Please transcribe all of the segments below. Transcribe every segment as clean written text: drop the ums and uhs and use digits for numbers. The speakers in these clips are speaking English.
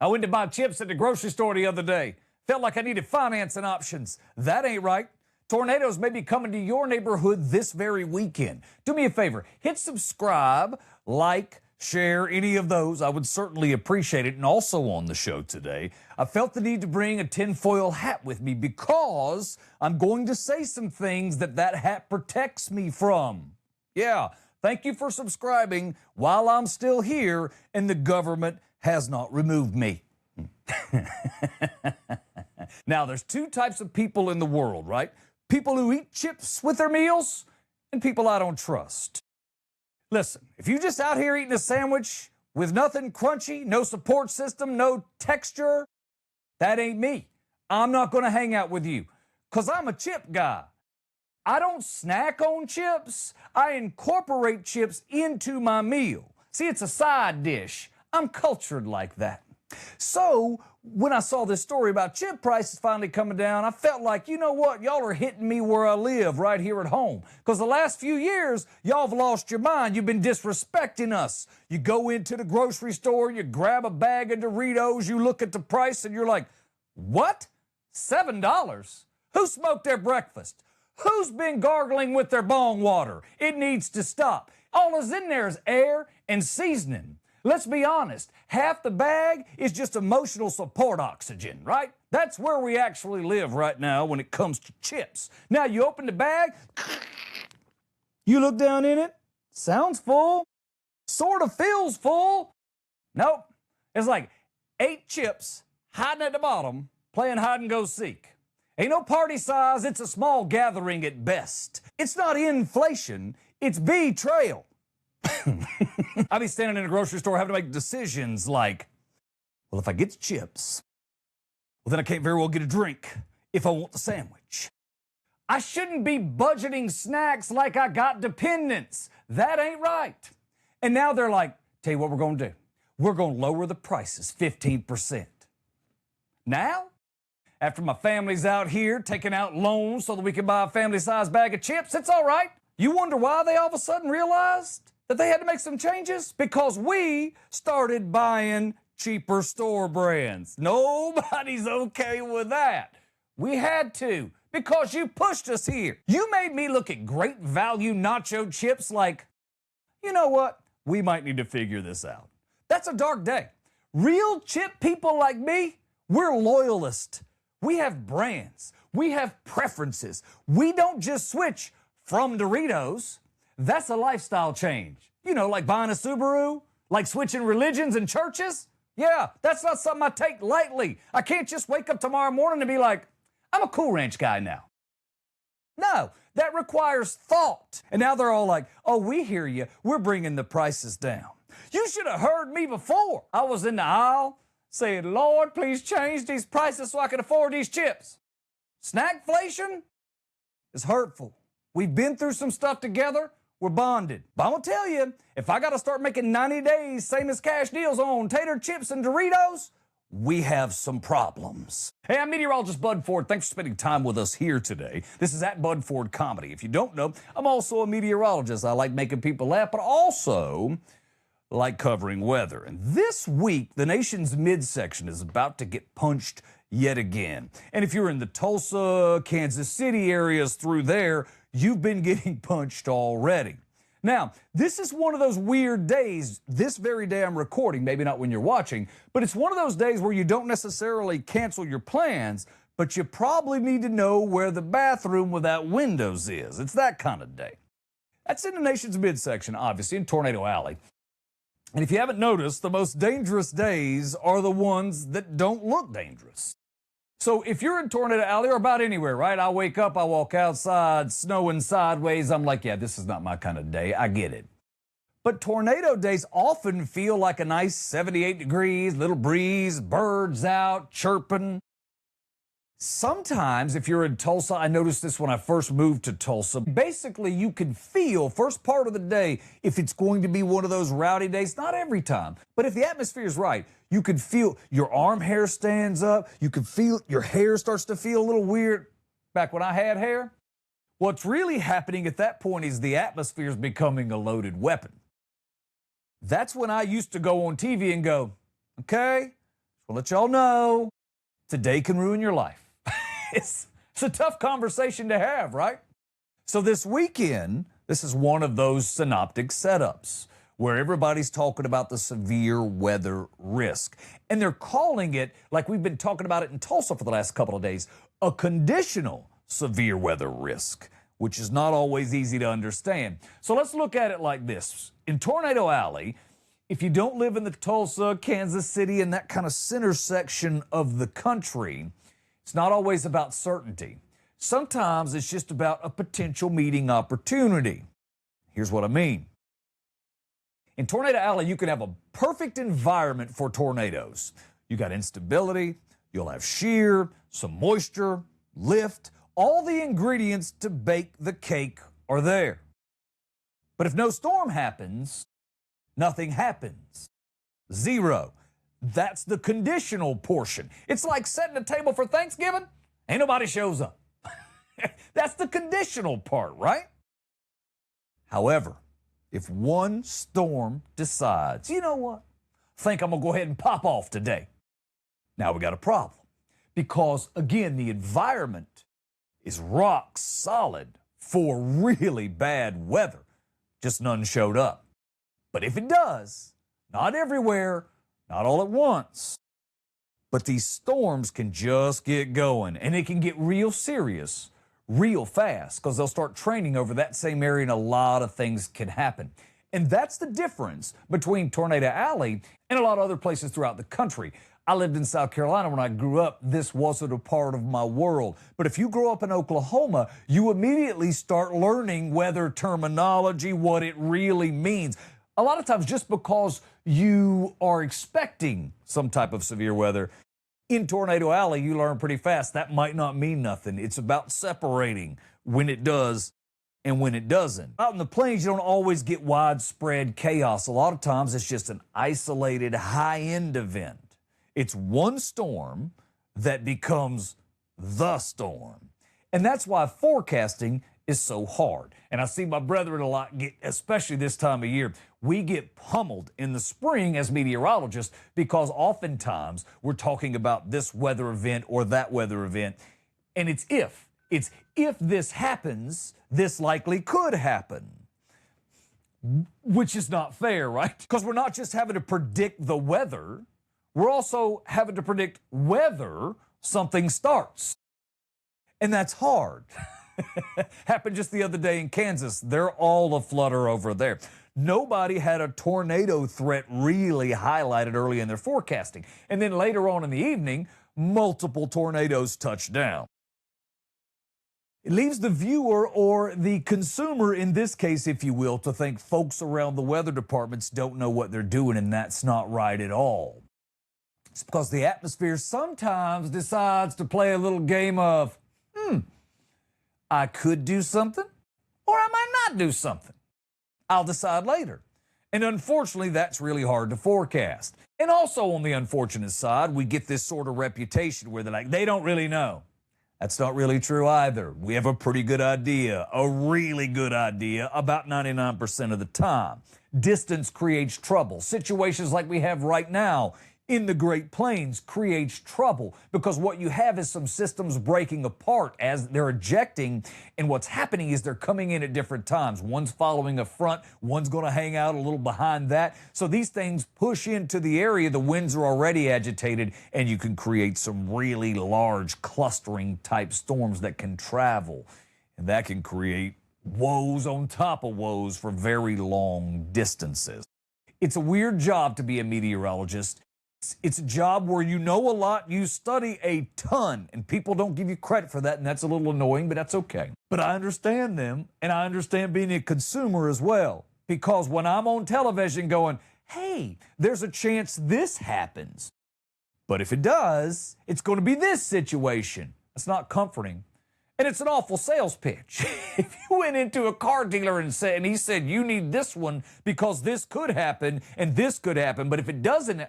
I went to buy chips at the grocery store the other day. Felt like I needed financing options. That ain't right. Tornadoes may be coming to your neighborhood this very weekend. Do me a favor, hit subscribe, like, share, any of those. I would certainly appreciate it. And also on the show today, I felt the need to bring a tinfoil hat with me because I'm going to say some things that hat protects me from. Yeah, thank you for subscribing while I'm still here and the government has not removed me. Now, there's two types of people in the world, right? People who eat chips with their meals and people I don't trust. Listen, if you're just out here eating a sandwich with nothing crunchy, no support system, no texture, that ain't me. I'm not going to hang out with you because I'm a chip guy. I don't snack on chips. I incorporate chips into my meal. See, it's a side dish. I'm cultured like that. So when I saw this story about chip prices finally coming down, I felt like, you know what, y'all are hitting me where I live right here at home. Because the last few years, y'all have lost your mind. You've been disrespecting us. You go into the grocery store, you grab a bag of Doritos, you look at the price and you're like, what? $7? Who smoked their breakfast? Who's been gargling with their bong water? It needs to stop. All that's in there is air and seasoning. Let's be honest, half the bag is just emotional support oxygen, right? That's where we actually live right now when it comes to chips. Now you open the bag, you look down in it, sounds full, sort of feels full. Nope, it's like 8 chips hiding at the bottom, playing hide and go seek. Ain't no party size, it's a small gathering at best. It's not inflation, it's betrayal. I be standing in a grocery store having to make decisions like, well, if I get the chips, well, then I can't very well get a drink if I want the sandwich. I shouldn't be budgeting snacks like I got dependents. That ain't right. And now they're like, tell you what we're going to do. We're going to lower the prices 15%. Now, after my family's out here taking out loans so that we can buy a family-sized bag of chips, it's all right. You wonder why they all of a sudden realized that they had to make some changes? Because we started buying cheaper store brands. Nobody's okay with that. We had to because you pushed us here. You made me look at great value nacho chips like, you know what? We might need to figure this out. That's a dark day. Real chip people like me, we're loyalists. We have brands. We have preferences. We don't just switch from Doritos. That's a lifestyle change. You know, like buying a Subaru, like switching religions and churches. Yeah, that's not something I take lightly. I can't just wake up tomorrow morning and be like, I'm a Cool Ranch guy now. No, that requires thought. And now they're all like, oh, we hear you. We're bringing the prices down. You should have heard me before. I was in the aisle saying, Lord, please change these prices so I can afford these chips. Snackflation is hurtful. We've been through some stuff together. We're bonded. But I'm going to tell you, if I got to start making 90 days, same as cash deals on tater chips and Doritos, we have some problems. Hey, I'm meteorologist Bud Ford. Thanks for spending time with us here today. This is at Bud Ford Comedy. If you don't know, I'm also a meteorologist. I like making people laugh, but also like covering weather. And this week, the nation's midsection is about to get punched yet again. And if you're in the Tulsa, Kansas City areas through there, you've been getting punched already. Now, this is one of those weird days, this very day I'm recording, maybe not when you're watching, but it's one of those days where you don't necessarily cancel your plans, but you probably need to know where the bathroom without windows is. It's that kind of day. That's in the nation's midsection, obviously, in Tornado Alley. And if you haven't noticed, the most dangerous days are the ones that don't look dangerous. So if you're in Tornado Alley or about anywhere, right? I wake up, I walk outside, snowing sideways. I'm like, yeah, this is not my kind of day. I get it. But tornado days often feel like a nice 78 degrees, little breeze, birds out, chirping. Sometimes, if you're in Tulsa, I noticed this when I first moved to Tulsa, basically you can feel first part of the day if it's going to be one of those rowdy days, not every time, but if the atmosphere is right, you can feel your arm hair stands up, you can feel your hair starts to feel a little weird. Back when I had hair, what's really happening at that point is the atmosphere is becoming a loaded weapon. That's when I used to go on TV and go, okay, I'll let y'all know today can ruin your life. It's a tough conversation to have, right? So this weekend, this is one of those synoptic setups where everybody's talking about the severe weather risk. And they're calling it, like we've been talking about it in Tulsa for the last couple of days, a conditional severe weather risk, which is not always easy to understand. So let's look at it like this. In Tornado Alley, if you don't live in the Tulsa, Kansas City, and that kind of center section of the country, it's not always about certainty. Sometimes it's just about a potential meeting opportunity. Here's what I mean. In Tornado Alley, you can have a perfect environment for tornadoes. You got instability, you'll have shear, some moisture, lift, all the ingredients to bake the cake are there. But if no storm happens, nothing happens. Zero. That's the conditional portion. It's like setting a table for Thanksgiving, ain't nobody shows up. That's the conditional part, right? However, if one storm decides, you know what, I think I'm gonna go ahead and pop off today. Now we got a problem. Because again, the environment is rock solid for really bad weather. Just none showed up. But if it does, not everywhere, not all at once, but these storms can just get going and it can get real serious real fast because they'll start training over that same area and a lot of things can happen. And that's the difference between Tornado Alley and a lot of other places throughout the country. I lived in South Carolina when I grew up. This wasn't a part of my world. But if you grow up in Oklahoma, you immediately start learning weather terminology, what it really means. A lot of times just because you are expecting some type of severe weather, in Tornado Alley, you learn pretty fast that might not mean nothing. It's about separating when it does and when it doesn't. Out in the plains, you don't always get widespread chaos. A lot of times it's just an isolated high-end event. It's one storm that becomes the storm. And that's why forecasting is so hard. And I see my brethren a lot get, especially this time of year, we get pummeled in the spring as meteorologists because oftentimes we're talking about this weather event or that weather event. And it's if this happens, this likely could happen. Which is not fair, right? Because we're not just having to predict the weather, we're also having to predict whether something starts. And that's hard. Happened just the other day in Kansas. They're all a flutter over there. Nobody had a tornado threat really highlighted early in their forecasting. And then later on in the evening, multiple tornadoes touched down. It leaves the viewer or the consumer, in this case, if you will, to think folks around the weather departments don't know what they're doing, and that's not right at all. It's because the atmosphere sometimes decides to play a little game of, I could do something, or I might not do something. I'll decide later. And unfortunately, that's really hard to forecast. And also on the unfortunate side, we get this sort of reputation where they're like, they don't really know. That's not really true either. We have a pretty good idea, a really good idea, about 99% of the time. Distance creates trouble. Situations like we have right now in the Great Plains creates trouble because what you have is some systems breaking apart as they're ejecting, and what's happening is they're coming in at different times. One's following a front, one's going to hang out a little behind that. So these things push into the area, the winds are already agitated, and you can create some really large clustering type storms that can travel, and that can create woes on top of woes for very long distances. It's a weird job to be a meteorologist. It's a job where you know a lot, you study a ton, and people don't give you credit for that, and that's a little annoying, but that's okay. But I understand them, and I understand being a consumer as well, because when I'm on television going, hey, there's a chance this happens, but if it does, it's going to be this situation. That's not comforting. And it's an awful sales pitch. If you went into a car dealer and he said, you need this one because this could happen and this could happen, but if it doesn't,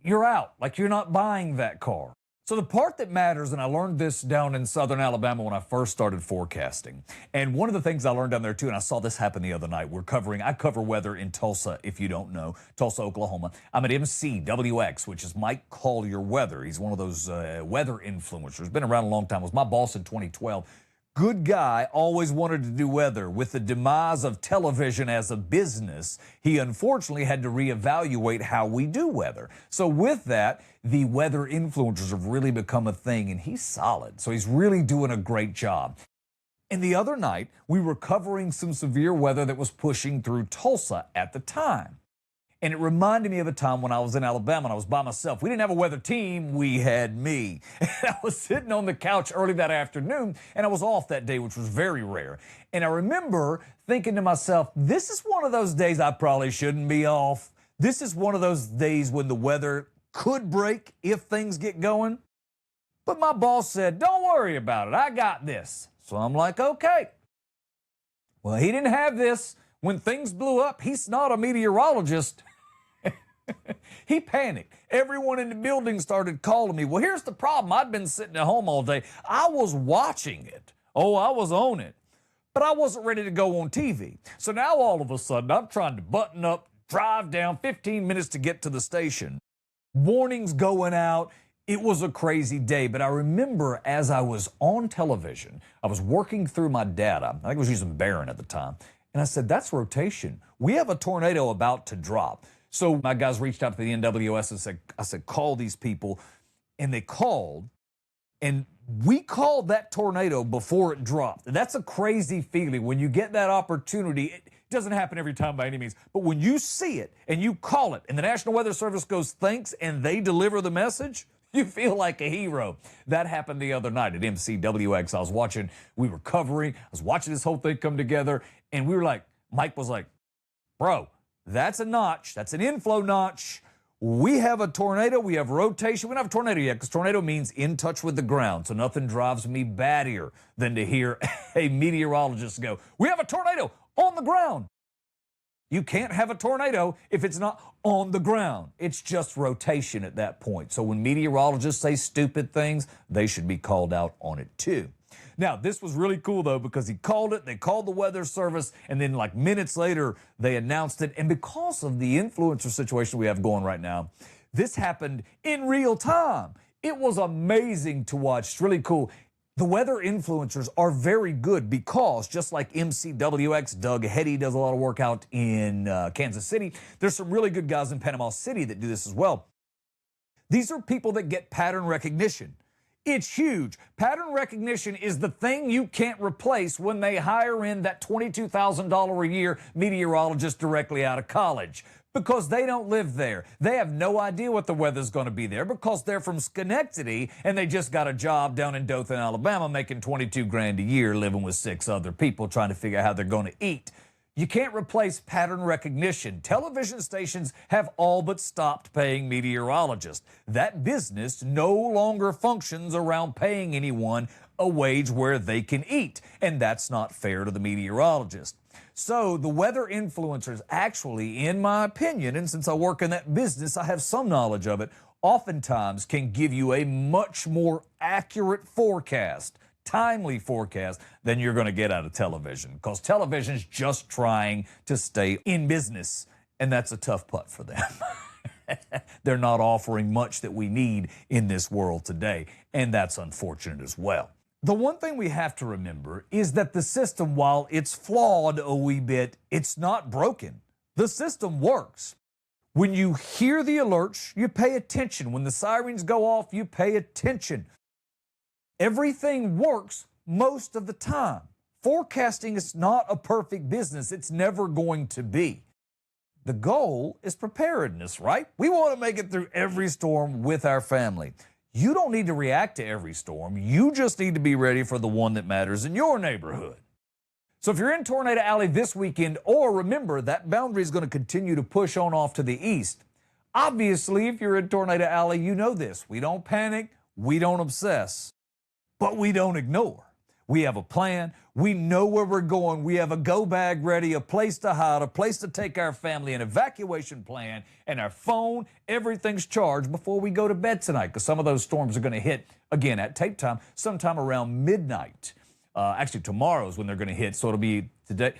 you're out. Like, you're not buying that car. So the part that matters, and I learned this down in southern Alabama when I first started forecasting. And one of the things I learned down there too, and I saw this happen the other night, I cover weather in Tulsa, if you don't know, Tulsa, Oklahoma. I'm at MCWX, which is Mike Collier Weather. He's one of those weather influencers, been around a long time, was my boss in 2012. Good guy, always wanted to do weather. With the demise of television as a business, he unfortunately had to reevaluate how we do weather. So with that, the weather influencers have really become a thing, and he's solid. So he's really doing a great job. And the other night, we were covering some severe weather that was pushing through Tulsa at the time. And it reminded me of a time when I was in Alabama and I was by myself. We didn't have a weather team, we had me. And I was sitting on the couch early that afternoon, and I was off that day, which was very rare. And I remember thinking to myself, this is one of those days I probably shouldn't be off. This is one of those days when the weather could break if things get going. But my boss said, don't worry about it, I got this. So I'm like, okay. Well, he didn't have this. When things blew up, he's not a meteorologist. He panicked. Everyone in the building started calling me. Well, here's the problem. I'd been sitting at home all day. I was watching it. Oh, I was on it. But I wasn't ready to go on TV. So now all of a sudden, I'm trying to button up, drive down 15 minutes to get to the station. Warnings going out. It was a crazy day, but I remember as I was on television, I was working through my data. I think I was using Barron at the time. And I said, that's rotation. We have a tornado about to drop. So my guys reached out to the NWS and I said, call these people. And they called, and we called that tornado before it dropped. And that's a crazy feeling when you get that opportunity. It doesn't happen every time by any means, but when you see it and you call it and the National Weather Service goes, thanks, and they deliver the message, you feel like a hero. That happened the other night at MCWX. I was watching, we were covering, I was watching this whole thing come together, and we were like, Mike was like, bro, that's a notch. That's an inflow notch. We have a tornado. We have rotation. We don't have a tornado yet because tornado means in touch with the ground. So nothing drives me battier than to hear a meteorologist go, we have a tornado on the ground. You can't have a tornado if it's not on the ground. It's just rotation at that point. So when meteorologists say stupid things, they should be called out on it too. Now, this was really cool, though, because he called it, they called the weather service, and then like minutes later, they announced it. And because of the influencer situation we have going right now, this happened in real time. It was amazing to watch. It's really cool. The weather influencers are very good because, just like MCWX, Doug Hetty does a lot of work out in Kansas City. There's some really good guys in Panama City that do this as well. These are people that get pattern recognition. It's huge. Pattern recognition is the thing you can't replace when they hire in that $22,000 a year meteorologist directly out of college. Because they don't live there. They have no idea what the weather's going to be there because they're from Schenectady and they just got a job down in Dothan, Alabama, making 22 grand a year, living with 6 other people, trying to figure out how they're going to eat. You can't replace pattern recognition. Television stations have all but stopped paying meteorologists. That business no longer functions around paying anyone a wage where they can eat, and that's not fair to the meteorologist. So the weather influencers actually, in my opinion, and since I work in that business, I have some knowledge of it, oftentimes can give you a much more accurate forecast, timely forecast, than you're going to get out of television, because television's just trying to stay in business, and that's a tough putt for them. They're not offering much that we need in this world today, and that's unfortunate as well. The one thing we have to remember is that the system, while it's flawed a wee bit, it's not broken. The system works. When you hear the alerts, you pay attention. When the sirens go off, you pay attention. Everything works most of the time. Forecasting is not a perfect business. It's never going to be. The goal is preparedness, right? We want to make it through every storm with our family. You don't need to react to every storm. You just need to be ready for the one that matters in your neighborhood. So if you're in Tornado Alley this weekend, or remember, that boundary is going to continue to push on off to the east. Obviously, if you're in Tornado Alley, you know this. We don't panic, we don't obsess, but we don't ignore. We have a plan. We know where we're going. We have a go bag ready, a place to hide, a place to take our family, an evacuation plan, and our phone. Everything's charged before we go to bed tonight, because some of those storms are going to hit again at tape time sometime around midnight. Actually, tomorrow's when they're going to hit, so it'll be today.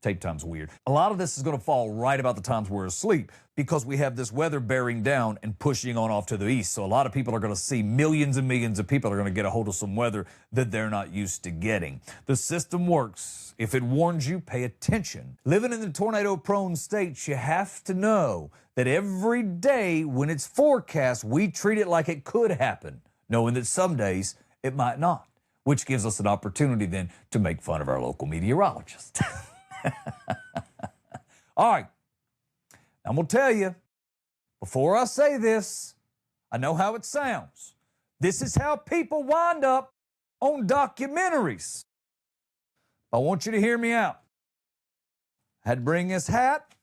Tape time's weird. A lot of this is going to fall right about the times we're asleep because we have this weather bearing down and pushing on off to the east. So a lot of people are going to see, millions and millions of people are going to get a hold of some weather that they're not used to getting. The system works. If it warns you, pay attention. Living in the tornado-prone states, you have to know that every day when it's forecast, we treat it like it could happen, knowing that some days it might not, which gives us an opportunity then to make fun of our local meteorologist. All right, I'm going to tell you, before I say this, I know how it sounds. This is how people wind up on documentaries. I want you to hear me out. I had to bring this hat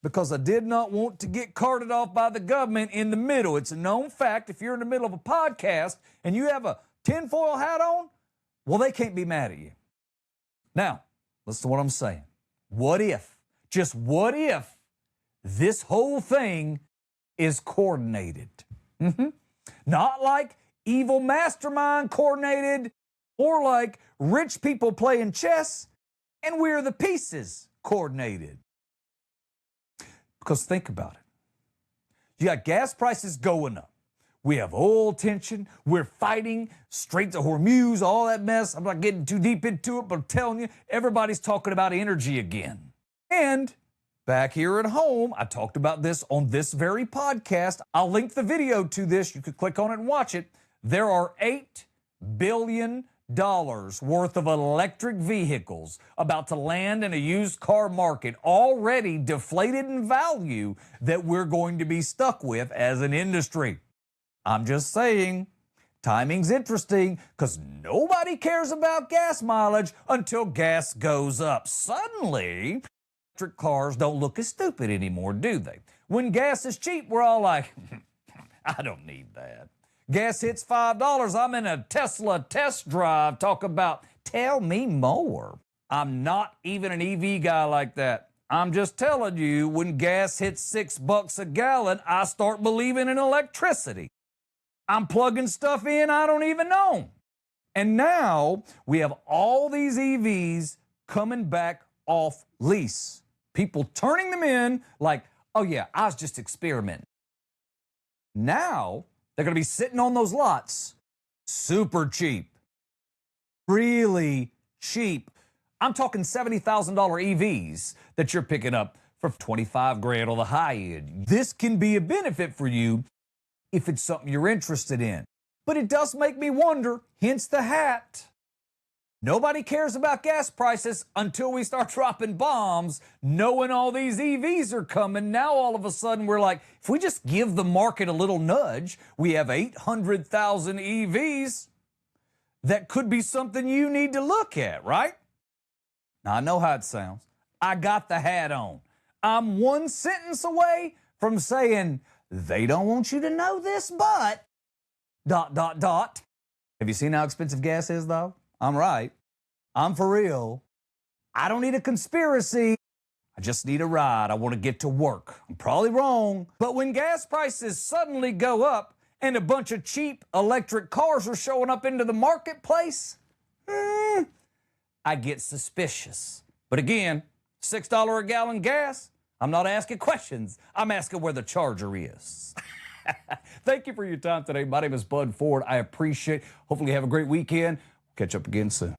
because I did not want to get carted off by the government in the middle. It's a known fact. If you're in the middle of a podcast and you have a tinfoil hat on, well, they can't be mad at you. Now, listen to what I'm saying. What if, just what if, this whole thing is coordinated? Not like evil mastermind coordinated, or like rich people playing chess and we're the pieces coordinated. Because think about it. You got gas prices going up. We have oil tension. We're fighting Straits of Hormuz, all that mess. I'm not getting too deep into it, but I'm telling you, everybody's talking about energy again. And back here at home, I talked about this on this very podcast. I'll link the video to this. You could click on it and watch it. There are $8 billion worth of electric vehicles about to land in a used car market already deflated in value that we're going to be stuck with as an industry. I'm just saying, timing's interesting because nobody cares about gas mileage until gas goes up. Suddenly, electric cars don't look as stupid anymore, do they? When gas is cheap, we're all like, I don't need that. Gas hits $5, I'm in a Tesla test drive. Talk about, tell me more. I'm not even an EV guy like that. I'm just telling you, when gas hits $6 a gallon, I start believing in electricity. I'm plugging stuff in I don't even know. And now we have all these EVs coming back off lease. People turning them in like, oh yeah, I was just experimenting. Now they're going to be sitting on those lots super cheap. Really cheap. I'm talking $70,000 EVs that you're picking up for 25 grand on the high end. This can be a benefit for you if it's something you're interested in. But it does make me wonder, hence the hat. Nobody cares about gas prices until we start dropping bombs, knowing all these EVs are coming. Now all of a sudden we're like, if we just give the market a little nudge, we have 800,000 EVs. That could be something you need to look at, right? Now I know how it sounds. I got the hat on. I'm one sentence away from saying, they don't want you to know this, but ... Have you seen how expensive gas is, though? I'm right. I'm for real. I don't need a conspiracy. I just need a ride. I want to get to work. I'm probably wrong, but when gas prices suddenly go up and a bunch of cheap electric cars are showing up into the marketplace, I get suspicious. But again, $6 a gallon gas, I'm not asking questions. I'm asking where the charger is. Thank you for your time today. My name is Bud Ford. I appreciate it. Hopefully you have a great weekend. Catch up again soon.